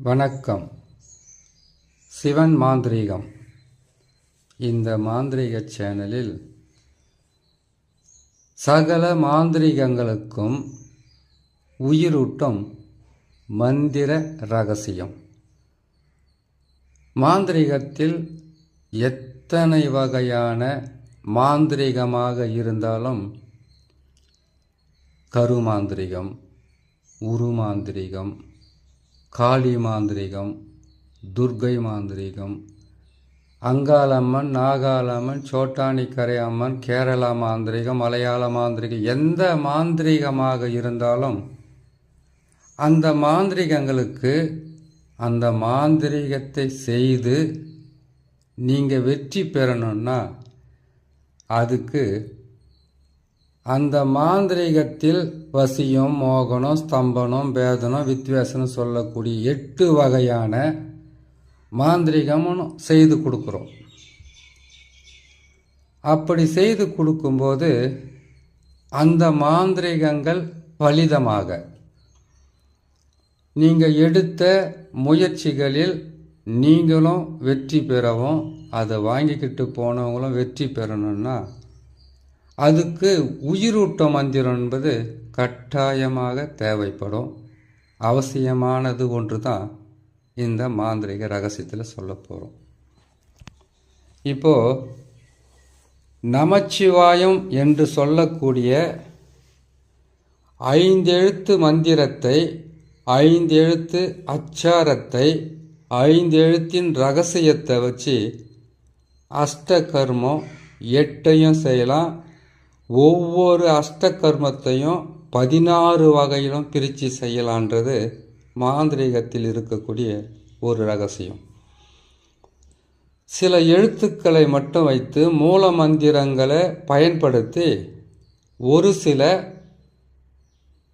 வணக்கம். சிவன் மாந்திரீகம். இந்த மாந்திரீக சேனலில் சகல மாந்திரீகங்களுக்கும் உயிரூட்டும் மந்திர ரகசியம். மாந்திரீகத்தில் எத்தனை வகையான மாந்திரீகமாக இருந்தாலும் கருமாந்திரிகம், உருமாந்திரிகம், காளி மாந்திரிகம், துர்கை மாந்திரிகம், அங்காளம்மன், நாகாளம்மன், சோட்டானிக்கரை அம்மன், கேரளா மாந்திரிகம், மலையாள மாந்திரிகம், எந்த மாந்திரிகமாக இருந்தாலும் அந்த மாந்திரிகங்களுக்கு அந்த மாந்திரிகத்தை செய்து நீங்கள் வெற்றி பெறணும்னா அதுக்கு அந்த மாந்திரீகத்தில் வசியம், மோகனம், ஸ்தம்பனம், பேதனம், வித்வேசனம் சொல்லக்கூடிய 8 வகையான மாந்திரிகமும் செய்து கொடுக்குறோம். அப்படி செய்து கொடுக்கும்போது அந்த மாந்திரிகங்கள் பலிதமாக நீங்கள் எடுத்த முயற்சிகளில் நீங்களும் வெற்றி பெறவும் அதை வாங்கிக்கிட்டு போனவங்களும் வெற்றி பெறணும்னா அதுக்கு உயிரூட்ட மந்திரம் என்பது கட்டாயமாக தேவைப்படும். அவசியமானது ஒன்று தான் இந்த மாந்திரிக ரகசியத்தில் சொல்ல போகிறோம். இப்போது நமச்சிவாயம் என்று சொல்லக்கூடிய 5 எழுத்து மந்திரத்தை, 5 எழுத்து அச்சாரத்தை, 5 எழுத்தின் ரகசியத்தை வச்சு அஷ்டகர்மம் 8ஐயும் செய்யலாம். ஒவ்வொரு அஷ்டகர்மத்தையும் 16 வகையிலும் பிரித்து செய்யலான்றது மாந்திரீகத்தில் இருக்கக்கூடிய ஒரு ரகசியம். சில எழுத்துக்களை மட்டும் வைத்து மூல மந்திரங்களை பயன்படுத்தி ஒரு சில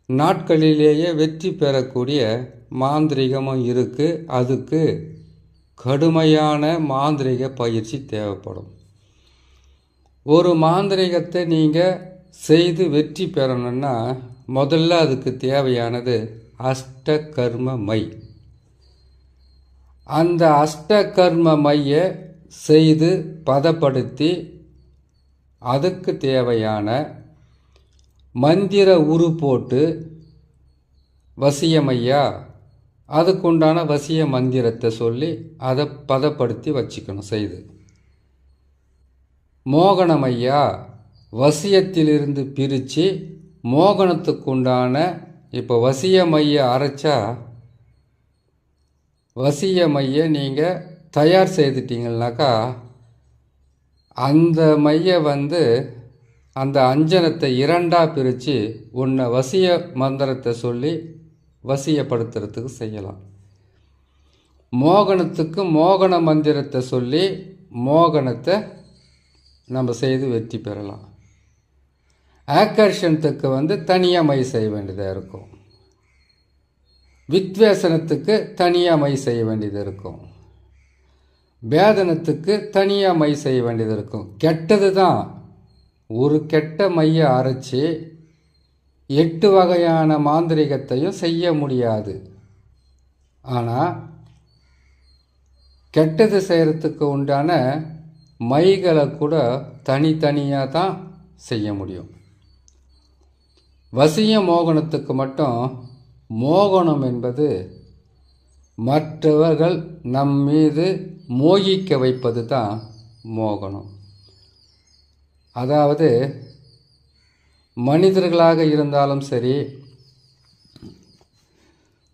நாட்களிலேயே வெற்றி பெறக்கூடிய மாந்திரீகமும் இருக்குது. அதுக்கு கடுமையான மாந்திரீக பயிற்சி தேவைப்படும். ஒரு மாந்திரீகத்தை நீங்கள் செய்து வெற்றி பெறணும்னா முதல்ல அதுக்கு தேவையானது அஷ்டகர்ம மை. அந்த அஷ்டகர்ம மையை செய்து பதப்படுத்தி அதுக்கு தேவையான மந்திர உரு போட்டு வசியமையா அதுக்குண்டான வசிய மந்திரத்தை சொல்லி அதை பதப்படுத்தி வச்சுக்கணும் செய்து. மோகனமையா வசியத்திலிருந்து பிரித்து மோகனத்துக்குண்டான இப்போ வசிய மைய அரைச்சா வசிய மைய நீங்கள் தயார் செய்துட்டீங்கன்னாக்கா அந்த மைய அந்த அஞ்சனத்தை 2ஆக பிரித்து ஒன்று வசிய மந்திரத்தை சொல்லி வசியப்படுத்துறதுக்கு செய்யலாம். மோகனத்துக்கு மோகன மந்திரத்தை சொல்லி மோகனத்தை நம்ம செய்து வெற்றி பெறலாம். ஆக்கர்ஷணத்துக்கு தனியாக மை செய்ய வேண்டியதாக இருக்கும். வித்வேசனத்துக்கு தனியாக மை செய்ய வேண்டியது இருக்கும். பேதனத்துக்கு தனியாக மை செய்ய வேண்டியது இருக்கும். கெட்டது தான் ஒரு கெட்ட மையை அரைச்சி 8 வகையான மாந்திரிகத்தையும் செய்ய முடியாது. ஆனால் கெட்டது செய்கிறதுக்கு உண்டான மைகளை கூட தனித்தனியாக தான் செய்ய முடியும். வசிய மோகனத்துக்கு மட்டும் மோகனம் என்பது மற்றவர்கள் நம் மீது மோகிக்க வைப்பது தான் மோகனம். அதாவது மனிதர்களாக இருந்தாலும் சரி,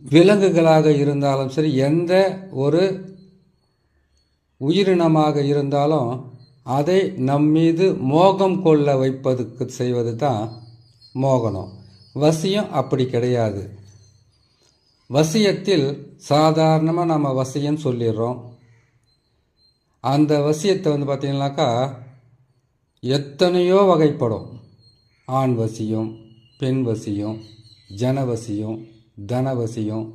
விலங்குகளாக இருந்தாலும் சரி, எந்த ஒரு உயிரினமாக இருந்தாலும் அதை நம்மீது மோகம் கொள்ள வைப்பதுக்கு செய்வது தான் மோகனம். வசியம் அப்படி கிடையாது. வசியத்தில் சாதாரணமாக நம்ம வசியம் சொல்லிடுறோம். அந்த வசியத்தை பார்த்திங்கனாக்கா எத்தனையோ வகைப்படும். ஆண் வசியம், பெண் வசியம், ஜனவசியம், தனவசியம்,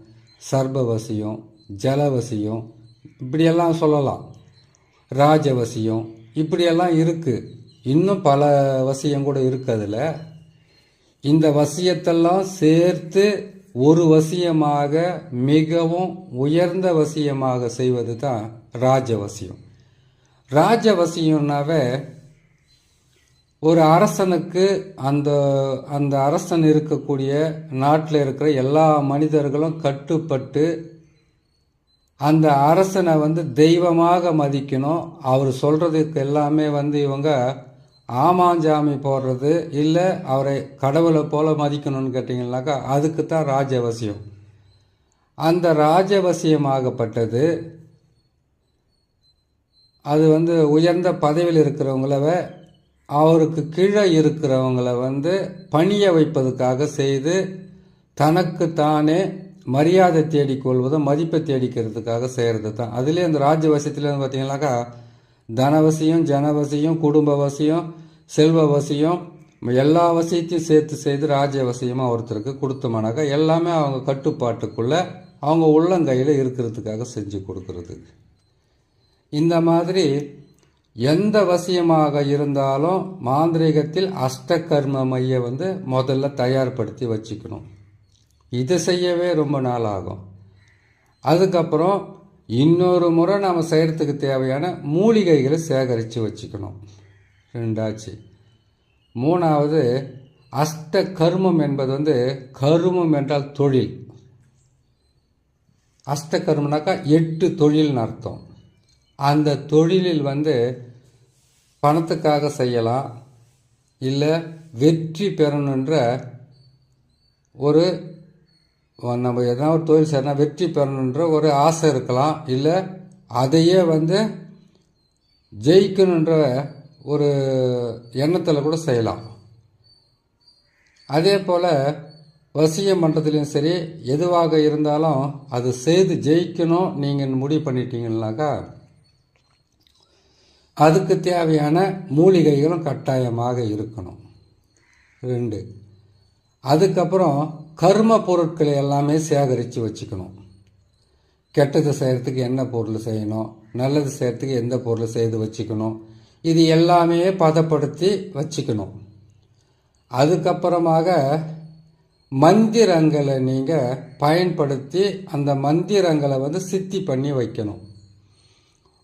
சர்பவசியம், ஜலவசியம், இப்படியெல்லாம் சொல்லலாம். ராஜவசியம், இப்படியெல்லாம் இருக்குது. இன்னும் பல வசியம் கூட இருக்குது. அதில் இந்த வசியத்தெல்லாம் சேர்த்து ஒரு வசியமாக மிகவும் உயர்ந்த வசியமாக செய்வது தான் ராஜவசியம். ராஜவசியம்னாவே ஒரு அரசனுக்கு அந்த அந்த அரசன் இருக்கக்கூடிய நாட்டில் இருக்கிற எல்லா மனிதர்களும் கட்டுப்பட்டு அந்த அரசனை தெய்வமாக மதிக்கணும். அவர் சொல்கிறதுக்கு எல்லாமே இவங்க ஆமாஞ்சாமி போடுறது இல்லை அவரை கடவுளை போல மதிக்கணும்னு கேட்டிங்கன்னாக்கா அதுக்கு தான் ராஜவசியம். அந்த ராஜவசியமாகப்பட்டது அது உயர்ந்த பதவியில் இருக்கிறவங்கள அவருக்கு கீழே இருக்கிறவங்கள பணிய வைப்பதுக்காக செய்து தனக்கு தானே மரியாதை தேடிக்கொள்வதும் மதிப்பை தேடிக்கிறதுக்காக செய்கிறது தான். அதுலேயே அந்த ராஜ்யவசியத்தில் பார்த்தீங்கன்னாக்கா தனவசியம், ஜனவசியம், குடும்பவசியம், செல்வவசியம் எல்லா வசியத்தையும் சேர்த்து செய்து ராஜ்யவசியமாக ஒருத்தருக்கு கொடுத்தோம்னாக்கா எல்லாமே அவங்க கட்டுப்பாட்டுக்குள்ளே அவங்க உள்ளங்கையில் இருக்கிறதுக்காக செஞ்சு கொடுக்கறது. இந்த மாதிரி எந்த வசியமாக இருந்தாலும் மாந்திரீகத்தில் அஷ்டகர்ம மைய முதல்ல தயார்படுத்தி வச்சுக்கணும். இது செய்யவே ரொம்ப நாள் ஆகும். அதுக்கப்புறம் இன்னொரு முறை நாம் செய்கிறதுக்கு தேவையான மூலிகைகளை சேகரித்து வச்சுக்கணும். ரெண்டாச்சு. மூணாவது அஷ்ட கர்மம் என்பது கருமம் என்றால் தொழில். அஷ்ட கர்மனாக்கா 8 தொழில்னு அர்த்தம். அந்த தொழிலில் பணத்துக்காக செய்யலாம், இல்லை வெற்றி பெறணுன்ற ஒரு நம்ம எதனா ஒரு தொழில் செய்யணும் வெற்றி பெறணுன்ற ஒரு ஆசை இருக்கலாம், இல்லை அதையே ஜெயிக்கணுன்ற ஒரு எண்ணத்தில் கூட செய்யலாம். அதே போல் வசியம் பண்ணுறதுலையும் சரி எதுவாக இருந்தாலும் அது செய்து ஜெயிக்கணும் நீங்கள் முடிவு பண்ணிட்டீங்கன்னாக்கா அதுக்கு தேவையான மூலிகைகளும் கட்டாயமாக இருக்கணும். 2. அதுக்கப்புறம் கர்ம பொருட்களை எல்லாமே சேகரித்து வச்சுக்கணும். கெட்டது செய்கிறதுக்கு என்ன பொருள் செய்யணும், நல்லது செய்கிறதுக்கு எந்த பொருள் செய்து வச்சுக்கணும், இது எல்லாமே பதப்படுத்தி வச்சுக்கணும். அதுக்கப்புறமாக மந்திரங்களை நீங்கள் பயன்படுத்தி அந்த மந்திரங்களை சித்தி பண்ணி வைக்கணும்.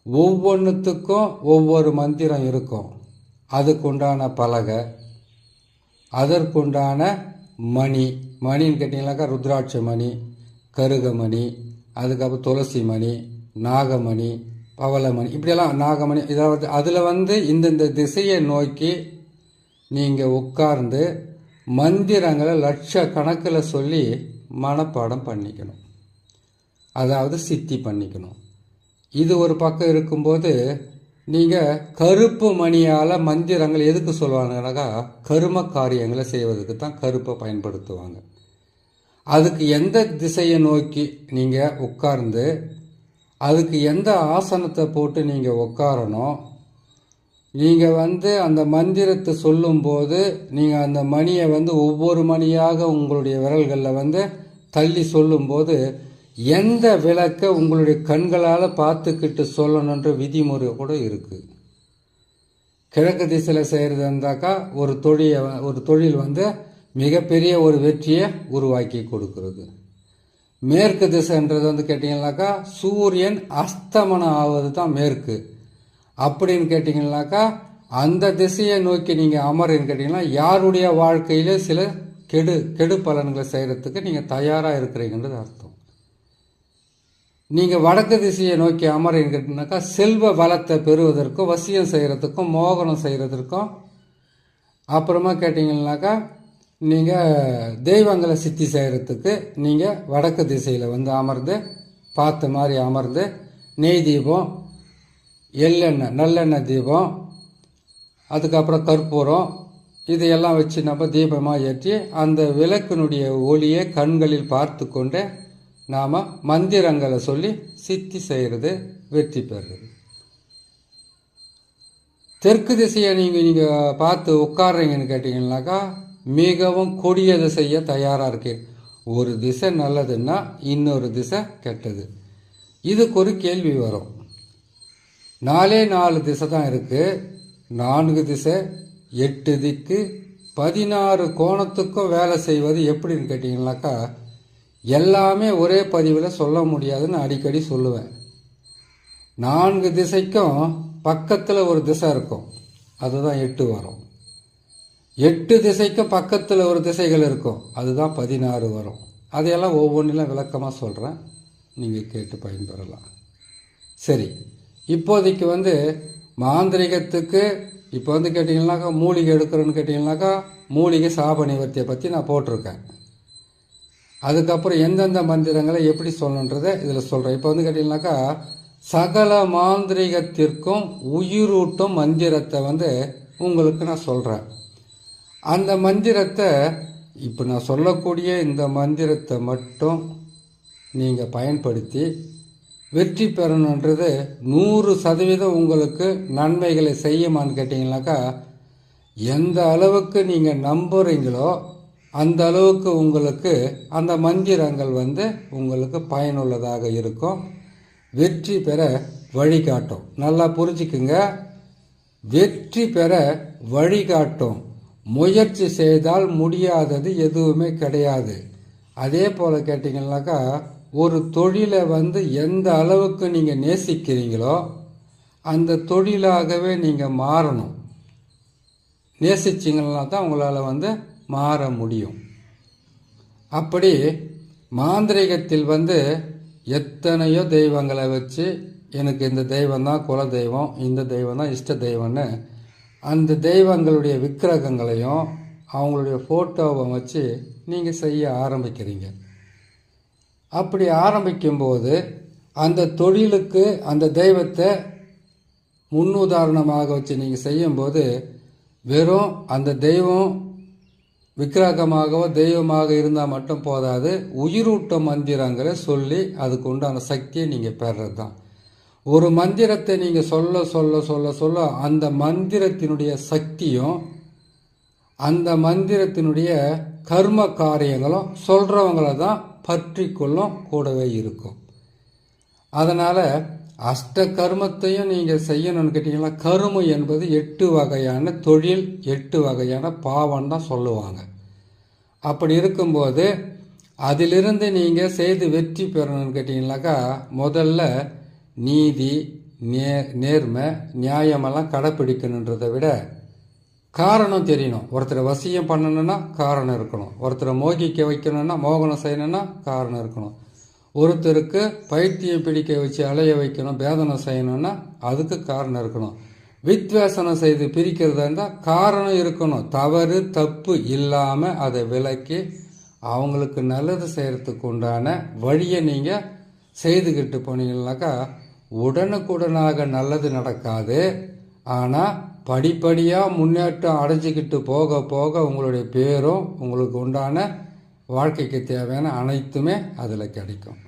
ஒவ்வொன்றுத்துக்கும் ஒவ்வொரு மந்திரம் இருக்கும். அதுக்குண்டான பலகை, அதற்குண்டான மணின்னு கேட்டிங்கனாக்கா ருத்ராட்ச மணி, கருகமணி, அதுக்கப்புறம் துளசி மணி, நாகமணி, பவளமணி, இப்படியெல்லாம் நாகமணி. இதாவது அதில் இந்தந்த திசையை நோக்கி நீங்கள் உட்கார்ந்து மந்திரங்களை லட்சக்கணக்கில் சொல்லி மனப்பாடம் பண்ணிக்கணும், அதாவது சித்தி பண்ணிக்கணும். இது ஒரு பக்கம் இருக்கும்போது நீங்கள் கருப்பு மணியால் மந்திரங்கள் எதுக்கு சொல்லுவாங்கன்னாக்கா கரும காரியங்களை செய்வதற்கு தான் கருப்பை பயன்படுத்துவாங்க. அதுக்கு எந்த திசையை நோக்கி நீங்கள் உட்கார்ந்து அதுக்கு எந்த ஆசனத்தை போட்டு நீங்கள் உட்காரணும், நீங்கள் அந்த மந்திரத்தை சொல்லும்போது நீங்கள் அந்த மணியை ஒவ்வொரு மணியாக உங்களுடைய விரல்களில் தள்ளி சொல்லும்போது எந்த விளக்கை உங்களுடைய கண்களால் பார்த்துக்கிட்டு சொல்லணுன்ற விதிமுறை கூட இருக்குது. கிழக்கு திசையில் செய்கிறது இருந்தாக்கா ஒரு தொழில் மிகப்பெரிய ஒரு வெற்றியை உருவாக்கி கொடுக்கறது. மேற்கு திசைன்றது கேட்டிங்கன்னாக்கா சூரியன் அஸ்தமனம் ஆவது தான் மேற்கு. அப்படின்னு கேட்டிங்கன்னாக்கா அந்த திசையை நோக்கி நீங்கள் அமருன்னு கேட்டிங்கன்னா யாருடைய வாழ்க்கையில சில கெடு பலன்களை செய்கிறதுக்கு நீங்கள் தயாராக இருக்கிறீங்கன்றது அர்த்தம். நீங்கள் வடக்கு திசையை நோக்கி அமருன்னு கேட்டிங்கனாக்கா செல்வ வளத்தை பெறுவதற்கும் வசியம் செய்கிறதுக்கும் மோகனம் செய்கிறதுக்கும், அப்புறமா கேட்டிங்கன்னாக்கா நீங்கள் தெய்வங்களை சித்தி செய்கிறதுக்கு நீங்கள் வடக்கு திசையில் அமர்ந்து பார்த்த மாதிரி அமர்ந்து நெய் தீபம், எள்ளெண்ணெய், நல்லெண்ணெய் தீபம், அதுக்கப்புறம் கற்பூரம் இதையெல்லாம் வச்சு நம்ம தீபமாக ஏற்றி அந்த விளக்கினுடைய ஒளியை கண்களில் பார்த்து கொண்டு நாம் மந்திரங்களை சொல்லி சித்தி செய்கிறது, வெற்றி பெறுறது. தெற்கு திசையை நீங்கள் பார்த்து உட்காடுறீங்கன்னு கேட்டிங்கன்னாக்கா மிகவும் கொடியதை செய்ய தயாராக இருக்கு. ஒரு திசை நல்லதுன்னா இன்னொரு திசை கெட்டது. இதுக்கு ஒரு கேள்வி வரும். 4 திசை தான் இருக்குது. 4 திசை 8 திக்கு 16 கோணத்துக்கும் வேலை செய்வது எப்படின்னு கேட்டிங்கனாக்கா எல்லாமே ஒரே பதிவில் சொல்ல முடியாதுன்னு அடிக்கடி சொல்லுவேன். 4 திசைக்கும் பக்கத்தில் ஒரு திசை இருக்கும், அதுதான் 8 வரும். 8 திசைக்கும் பக்கத்தில் ஒரு திசைகள் இருக்கும், அதுதான் 16 வரும். அதையெல்லாம் ஒவ்வொன்றிலும் விளக்கமாக சொல்கிறேன், நீங்கள் கேட்டு பயன்பெறலாம். சரி, இப்போதைக்கு மாந்திரிகத்துக்கு இப்போ கேட்டிங்கன்னாக்கா மூலிகை எடுக்கிறோன்னு கேட்டிங்கன்னாக்கா மூலிகை சாப நிவர்த்தியை பற்றி நான் போட்டிருக்கேன். அதுக்கப்புறம் எந்தெந்த மந்திரங்களை எப்படி சொல்லணுன்றதை இதில் சொல்கிறேன். இப்போ கேட்டிங்கனாக்கா சகல மாந்திரிகத்திற்கும் உயிரூட்டும் மந்திரத்தை உங்களுக்கு நான் சொல்கிறேன். அந்த மந்திரத்தை இப்போ நான் சொல்லக்கூடிய இந்த மந்திரத்தை மட்டும் நீங்கள் பயன்படுத்தி வெற்றி பெறணுன்றது 100% உங்களுக்கு நன்மைகளை செய்யுமான்னு கேட்டிங்கனாக்கா, எந்த அளவுக்கு நீங்கள் நம்புகிறீங்களோ அந்த அளவுக்கு உங்களுக்கு அந்த மந்திரங்கள் உங்களுக்கு பயனுள்ளதாக இருக்கும், வெற்றி பெற வழிகாட்டும். நல்லா புரிஞ்சுக்குங்க, வெற்றி பெற வழிகாட்டும். முயற்சி செய்தால் முடியாதது எதுவுமே கிடையாது. அதே போல் கேட்டிங்கன்னாக்கா, ஒரு தொழிலை எந்த அளவுக்கு நீங்கள் நேசிக்கிறீங்களோ அந்த தொழிலாகவே நீங்கள் மாறணும். நேசிச்சிங்கன்னா தான் உங்களால் மாற முடியும். அப்படி மாந்திரிகத்தில் எத்தனையோ தெய்வங்களை வச்சு எனக்கு இந்த தெய்வம் தான் குல தெய்வம், இந்த தெய்வம் தான் இஷ்ட தெய்வம்னு அந்த தெய்வங்களுடைய விக்கிரகங்களையும் அவங்களுடைய ஃபோட்டோவை வச்சு நீங்கள் செய்ய ஆரம்பிக்கிறீங்க. அப்படி ஆரம்பிக்கும்போது அந்த தொழிலுக்கு அந்த தெய்வத்தை முன்னுதாரணமாக வச்சு நீங்கள் செய்யும்போது வெறும் அந்த தெய்வம் விக்கிரகமாகவோ தெய்வமாக இருந்தால் மட்டும் போதாது, உயிரூட்ட மந்திரங்களை சொல்லி அதுக்கு உண்டான சக்தியை நீங்கள் பெறுறது தான். ஒரு மந்திரத்தை நீங்கள் சொல்ல சொல்ல சொல்ல சொல்ல அந்த மந்திரத்தினுடைய சக்தியும் அந்த மந்திரத்தினுடைய கர்ம காரியங்களும் சொல்கிறவங்கள தான் பற்றி கொள்ளும், கூடவே இருக்கும். அதனால் அஷ்ட கர்மத்தையும் நீங்கள் செய்யணும்னு கேட்டிங்கன்னா, கருமம் என்பது 8 வகையான தொழில், 8 வகையான பாவம் தான் சொல்லுவாங்க. அப்படி இருக்கும்போது அதிலிருந்து நீங்கள் செய்து வெற்றி பெறணும்னு கேட்டிங்கனாக்கா, முதல்ல நீதி, நேர்மை, நியாயமெல்லாம் கடைப்பிடிக்கணுன்றதை விட காரணம் தெரியணும். ஒருத்தரை வசியம் பண்ணணுன்னா காரணம் இருக்கணும், ஒருத்தரை மோகிக்க வைக்கணும்னா மோகனம் செய்யணும்னா காரணம் இருக்கணும், ஒருத்தருக்கு பைத்தியம் பிடிக்க வச்சு அலைய வைக்கணும் பேதனம் செய்யணும்னா அதுக்கு காரணம் இருக்கணும், வித்வேசனம் செய்து பிரிக்கிறதா இருந்தால் காரணம் இருக்கணும். தவறு தப்பு இல்லாமல் அதை விலக்கி அவங்களுக்கு நல்லது செய்கிறதுக்கு உண்டான வழியை நீங்கள் செய்துக்கிட்டு போனீங்கன்னாக்கா உடனுக்குடனாக நல்லது நடக்காது. ஆனால் படிப்படியாக முன்னேற்றம் அடைஞ்சிக்கிட்டு போக போக உங்களுடைய பேரும் உங்களுக்கு உண்டான வாழ்க்கைக்கு தேவையான அனைத்துமே அதில் கிடைக்கும்.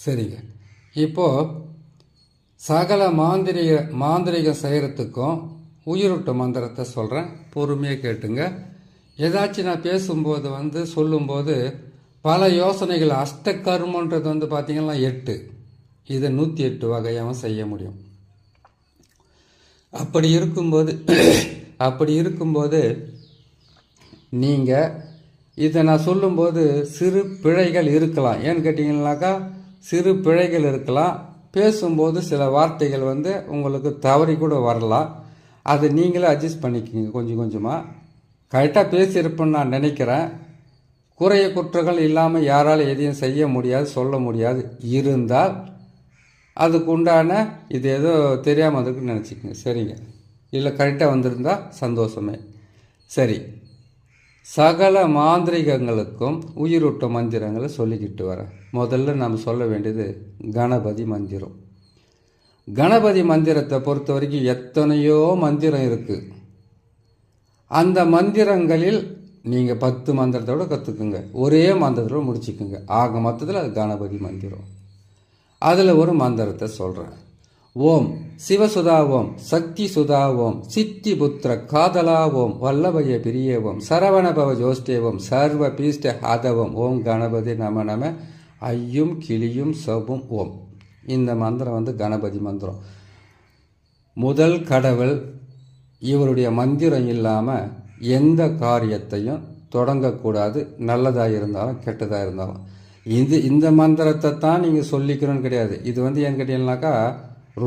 சரிங்க, இப்போது சகல மாந்திரிகம் செய்கிறதுக்கும் உயிரூட்ட மந்திரத்தை சொல்கிறேன், பொறுமையாக கேட்டுங்க. ஏதாச்சும் நான் பேசும்போது சொல்லும்போது பல யோசனைகள், அஷ்ட கர்மன்றது பார்த்திங்கன்னா 8, இதை 108 வகையாகவும் செய்ய முடியும். அப்படி இருக்கும்போது நீங்கள் இதை நான் சொல்லும்போது சிறு பிழைகள் இருக்கலாம். ஏன்னு கேட்டிங்கன்னாக்கா சிறு பிழைகள் இருக்கலாம், பேசும்போது சில வார்த்தைகள் உங்களுக்கு தவறி கூட வரலாம். அதை நீங்களே அட்ஜஸ்ட் பண்ணிக்கிங்க கொஞ்சம் கொஞ்சமாக. கரெக்டாக பேசியிருப்பேன்னு நான் நினைக்கிறேன். குறைய குற்றங்கள் இல்லாமல் யாரால் எதையும் செய்ய முடியாது, சொல்ல முடியாது. இருந்தால் அதுக்கு உண்டான இது ஏதோ தெரியாமல் அதுக்குன்னு நினச்சிக்கங்க. சரிங்க, இல்லை கரெக்டாக வந்திருந்தா சந்தோஷமே. சரி, சகல மாந்திரிகங்களுக்கும் உயிரூட்ட மந்திரங்களை சொல்லிக்கிட்டு வரேன். முதல்ல நம்ம சொல்ல வேண்டியது கணபதி மந்திரம். கணபதி மந்திரத்தை பொறுத்த வரைக்கும் எத்தனையோ மந்திரம் இருக்குது. அந்த மந்திரங்களில் நீங்கள் 10 மந்திரத்தோடு கற்றுக்குங்க, ஒரே மந்திரத்தோடு முடிச்சுக்குங்க. ஆக மொத்தத்தில் அது கணபதி மந்திரம். அதில் ஒரு மந்திரத்தை சொல்கிறேன். ஓம் சிவசுதா ஓம், சக்தி சுதா ஓம், சித்தி புத்திர காதலா ஓம், வல்லபய பிரியவோம், சரவணபவ ஜோஷ்டேவம், சர்வ பீஷ்ட ஹாதவம், ஓம் கணபதி நம நம, ஐயும் கிளியும் சபும் ஓம். இந்த மந்திரம் கணபதி மந்திரம். முதல் கடவுள் இவருடைய மந்திரம் இல்லாமல் எந்த காரியத்தையும் தொடங்கக்கூடாது, நல்லதாக இருந்தாலும் கெட்டதாக இருந்தாலும். இந்த மந்திரத்தை தான் நீங்கள் சொல்லிக்கணும்னு கிடையாது. இது ஏன்னு கேட்டீங்கன்னாக்கா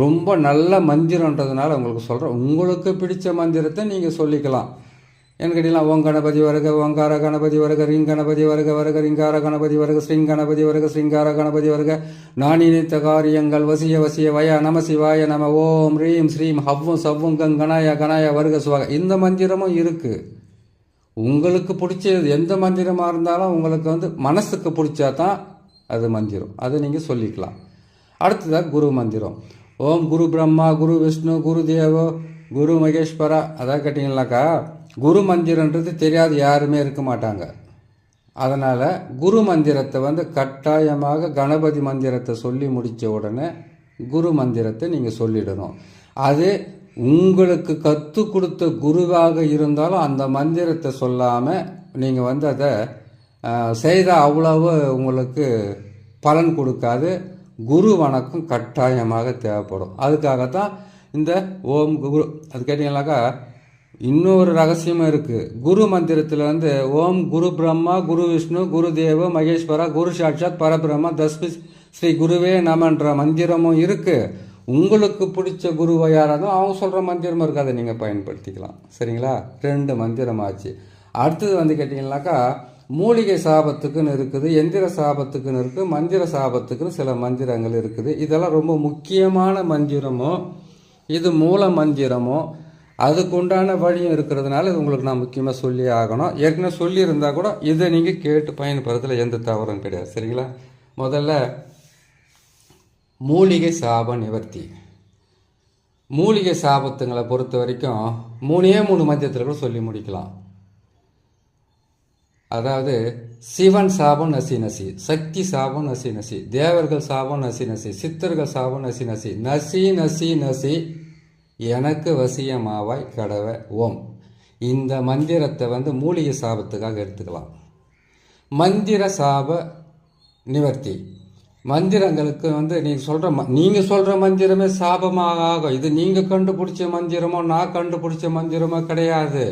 ரொம்ப நல்ல மந்திரன்றதுனால உங்களுக்கு சொல்கிறேன். உங்களுக்கு பிடிச்ச மந்திரத்தை நீங்கள் சொல்லிக்கலாம். ஏன்னு கேட்டீங்கன்னா ஓம் கணபதி வருக ஓங்கார கணபதி வருக ரிங் கணபதி வருக வருக ரிங்கார கணபதி வருக ஸ்ரீங் கணபதி வருக ஸ்ரீங்கார கணபதி வருக நான் நினைத்த காரியங்கள் வசிய வசிய வய நம சிவாய நம ஓம் ரீம் ஸ்ரீம் ஹவ்வும் சவ்வும் கணாய கணாய வருக சுவாக. இந்த மந்திரமும் இருக்குது. உங்களுக்கு பிடிச்சது எந்த மந்திரமாக இருந்தாலும் உங்களுக்கு மனசுக்கு பிடிச்சா தான் அது மந்திரம். அதை நீங்கள் சொல்லிக்கலாம். அடுத்ததாக குரு மந்திரம். ஓம் குரு பிரம்மா குரு விஷ்ணு குரு தேவோ குரு மகேஸ்வரா. அதாவது கேட்டிங்கனாக்கா குரு மந்திரன்றது தெரியாது யாருமே இருக்க மாட்டாங்க. அதனால் குரு மந்திரத்தை கட்டாயமாக கணபதி மந்திரத்தை சொல்லி முடித்த உடனே குரு மந்திரத்தை நீங்கள் சொல்லிடணும். அது உங்களுக்கு கற்றுக் கொடுத்த குருவாக இருந்தாலும் அந்த மந்திரத்தை சொல்லாமல் நீங்கள் அதை செய்தால் அவ்வளவு உங்களுக்கு பலன் கொடுக்காது. குரு வணக்கம் கட்டாயமாக தேவைப்படும். அதுக்காகத்தான் இந்த ஓம் குரு. அது கேட்டிங்கனாக்கா இன்னொரு ரகசியமும் இருக்குது. குரு மந்திரத்தில் ஓம் குரு பிரம்மா குரு விஷ்ணு குரு தேவ மகேஸ்வரா குரு சாட்சாத் பரபிரம்மா தஸ்மி ஸ்ரீ குருவே நமன்ற மந்திரமும் இருக்குது. உங்களுக்கு பிடிச்ச குருவை யாராவது அவங்க சொல்கிற மந்திரமும் இருக்குது. அதை நீங்கள் பயன்படுத்திக்கலாம். சரிங்களா? 2 மந்திரம் ஆச்சு. அடுத்தது கேட்டிங்கனாக்கா மூலிகை சாபத்துக்குன்னு இருக்குது, எந்திர சாபத்துக்குன்னு இருக்குது, மந்திர சாபத்துக்குன்னு சில மந்திரங்கள் இருக்குது. இதெல்லாம் ரொம்ப முக்கியமான மந்திரமோ இது மூல மந்திரமோ அதுக்கு உண்டான வழியும் இருக்கிறதுனால இது உங்களுக்கு நான் முக்கியமாக சொல்லி ஆகணும். ஏற்கனவே சொல்லியிருந்தா கூட இதை நீங்கள் கேட்டு பயன்படுறதுல எந்த தவறும் கிடையாது. சரிங்களா? முதல்ல மூலிகை சாப நிவர்த்தி. மூலிகை சாபத்துங்களை பொறுத்த வரைக்கும் 3 மந்திரத்தில் கூட சொல்லி முடிக்கலாம். அதாவது சிவன் சாபம் நசி நசி, சக்தி சாபம் நசி நசி, தேவர்கள் சாபம் நசி நசி, சித்தர்கள் சாபம் நசி நசி, நசி நசி நசி எனக்கு வசியமாவாய் கடவ ஓம். இந்த மந்திரத்தை மூலிகை சாபத்துக்காக எடுத்துக்கலாம். மந்திர சாப நிவர்த்தி. மந்திரங்களுக்கு நீங்கள் சொல்கிற மந்திரமே சாபமாக ஆகும். இது நீங்கள் கண்டுபிடிச்ச மந்திரமோ நான் கண்டுபிடிச்ச மந்திரமோ கிடையாது.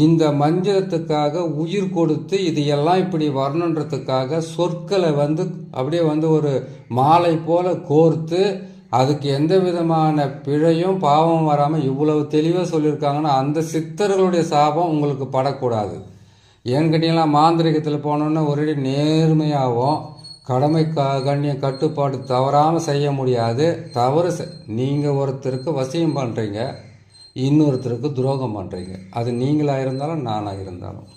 இந்த மந்திரத்துக்காக உயிர் கொடுத்து இது எல்லாம் இப்படி வரணுன்றதுக்காக சொற்களை அப்படியே ஒரு மாலை போல கோர்த்து அதுக்கு எந்த விதமான பிழையும் பாவம் வராமல் இவ்வளவு தெளிவாக சொல்லியிருக்காங்கன்னா அந்த சித்தர்களுடைய சாபம் உங்களுக்கு படக்கூடாது. ஏன்னு கேட்டிங்கன்னா மாந்திரிகத்தில் போனோன்னா ஒரே நேர்மையாகவும் கடமை கண்ணியம் கட்டுப்பாடு தவறாமல் செய்ய முடியாது. தவறு நீங்கள் ஒருத்தருக்கு வசியம் பண்ணுறீங்க, இன்னொருத்தருக்கு துரோகம் பண்ணுறீங்க. அது நீங்களாக இருந்தாலும் நானாக இருந்தாலும்.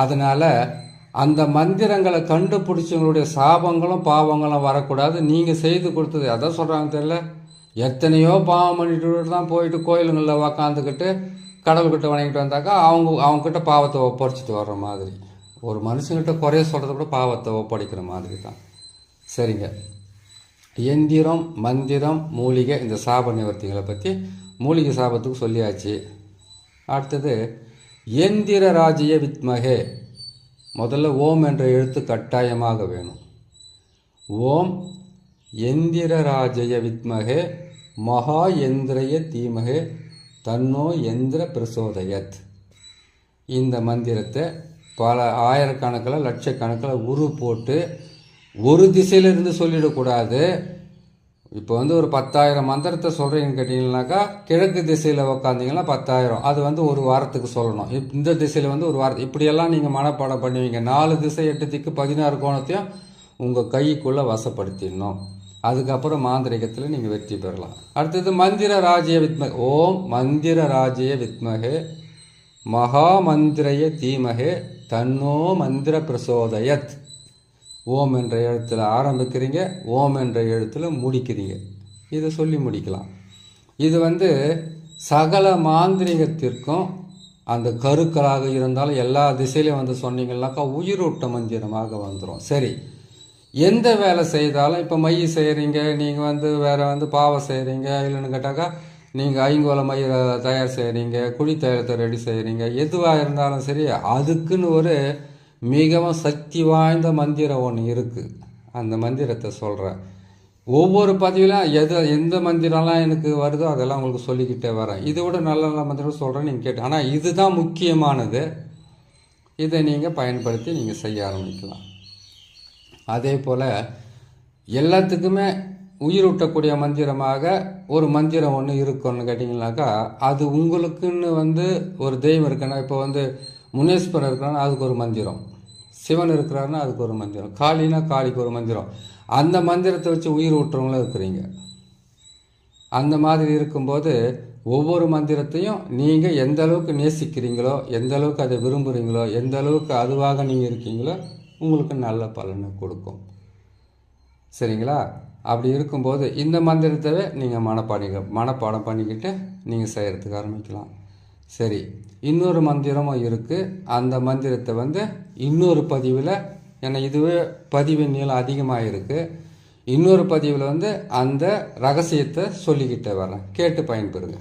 அதனால் அந்த மந்திரங்களை கண்டுபிடிச்சவங்களுடைய சாபங்களும் பாவங்களும் வரக்கூடாது. நீங்கள் செய்து கொடுத்தது அதான் சொல்கிறாங்க தெரியல, எத்தனையோ பாவம் பண்ணிட்டு தான் போயிட்டு கோயிலுங்களில் உக்காந்துக்கிட்டு கடவுள்கிட்ட வணங்கிட்டு வந்தாக்கா அவங்கக்கிட்ட பாவத்தை ஒப்படைச்சிட்டு வர்ற மாதிரி. ஒரு மனுஷங்கிட்ட குறைய சொல்கிறத விட பாவத்தை ஒப்படைக்கிற மாதிரி தான். சரிங்க. எந்திரம் மந்திரம் மூலிகை இந்த சாப நிவர்த்திகளை பற்றி மூலிகை சாபத்துக்கு சொல்லியாச்சு. அடுத்தது எந்திர ராஜ்ய வித்மகே. முதல்ல ஓம் என்ற எழுத்து கட்டாயமாக வேணும். ஓம் எந்திர ராஜய வித்மகே மகா எந்திரய தீமகே தன்னோ எந்திர பிரசோதயத். இந்த மந்திரத்தை பல ஆயிரக்கணக்கில் லட்சக்கணக்கில் உரு போட்டு ஒரு திசையிலிருந்து சொல்லிடக்கூடாது. இப்போ ஒரு 10,000 மந்திரத்தை சொல்கிறீங்கன்னு கேட்டிங்கன்னாக்கா கிழக்கு திசையில் உக்காந்திங்கன்னா 10,000. அது ஒரு வாரத்துக்கு சொல்லணும். இந்த திசையில் ஒரு வாரத்துக்கு இப்படியெல்லாம் நீங்கள் மனப்பாடம் பண்ணுவீங்க. 4 திசை 8 திக்கு 16 கோணத்தையும் உங்கள் கைக்குள்ளே வசப்படுத்திடணும். அதுக்கப்புறம் மாந்திரிகத்தில் நீங்கள் வெற்றி பெறலாம். அடுத்தது மந்திர ராஜ்ய வித்மகே. ஓம் மந்திர ராஜ்ய வித்மகே மகா மந்திரய தீமகே தன்னோ மந்திர பிரசோதயத். ஓம் என்ற எழுத்தில் ஆரம்பிக்கிறீங்க, ஓம் என்ற எழுத்தில் முடிக்கிறீங்க. இதை சொல்லி முடிக்கலாம். இது சகல மாந்திரிகத்திற்கும் அந்த கருக்களாக இருந்தாலும் எல்லா திசையிலையும் சொன்னீங்கன்னாக்கா உயிரூட்ட மந்திரமாக வந்துடும். சரி, எந்த வேலை செய்தாலும் இப்போ மை செய்கிறீங்க, நீங்கள் வேறு பாவம் செய்கிறீங்க, இல்லைன்னு கேட்டாக்கா நீங்கள் ஐங்கோல மை தயார் செய்கிறீங்க, குழி தைலத்தை ரெடி செய்கிறீங்க, எதுவாக இருந்தாலும் சரி அதுக்குன்னு ஒரு மிகவும் சக்தி வாய்ந்த மந்திரம் ஒன்று இருக்குது. அந்த மந்திரத்தை சொல்கிறேன். ஒவ்வொரு பதிவிலும் எந்த மந்திரம்லாம் எனக்கு வருதோ அதெல்லாம் உங்களுக்கு சொல்லிக்கிட்டே வரேன். இதை விட நல்ல நல்ல மந்திரம் சொல்கிறேன், நீங்கள் கேட்டு. ஆனால் இதுதான் முக்கியமானது. இதை நீங்கள் பயன்படுத்தி நீங்கள் செய்ய ஆரம்பிக்கலாம். அதே போல் எல்லாத்துக்குமே உயிரூட்டக்கூடிய மந்திரமாக ஒரு மந்திரம் ஒன்று இருக்குன்னு கேட்டிங்கனாக்கா, அது உங்களுக்குன்னு ஒரு தெய்வம் இருக்குன்னா, இப்போ முனீஸ்வரர் இருக்கிறான்னா அதுக்கு ஒரு மந்திரம், சிவன் இருக்கிறாருன்னா அதுக்கு ஒரு மந்திரம், காளினா காளிக்கு ஒரு மந்திரம். அந்த மந்திரத்தை வச்சு உயிர் ஊட்டுறவங்களும் இருக்கிறீங்க. அந்த மாதிரி இருக்கும்போது ஒவ்வொரு மந்திரத்தையும் நீங்கள் எந்த அளவுக்கு நேசிக்கிறீங்களோ, எந்த அளவுக்கு அதை விரும்புகிறீங்களோ, எந்த அளவுக்கு அதுவாக நீங்கள் இருக்கீங்களோ உங்களுக்கு நல்ல பலனை கொடுக்கும். சரிங்களா? அப்படி இருக்கும்போது இந்த மந்திரத்தை நீங்கள் மனப்பாடம் பண்ணிக்கிட்டு நீங்கள் செய்கிறதுக்கு ஆரம்பிக்கலாம். சரி, இன்னொரு மந்திரமும் இருக்குது. அந்த மந்திரத்தை இன்னொரு பதிவில், ஏன்னா இதுவே பதிவின் நீளம் அதிகமாக இருக்குது, இன்னொரு பதிவில் அந்த ரகசியத்தை சொல்லிக்கிட்டே வரேன். கேட்டு பயன்பெறுங்க.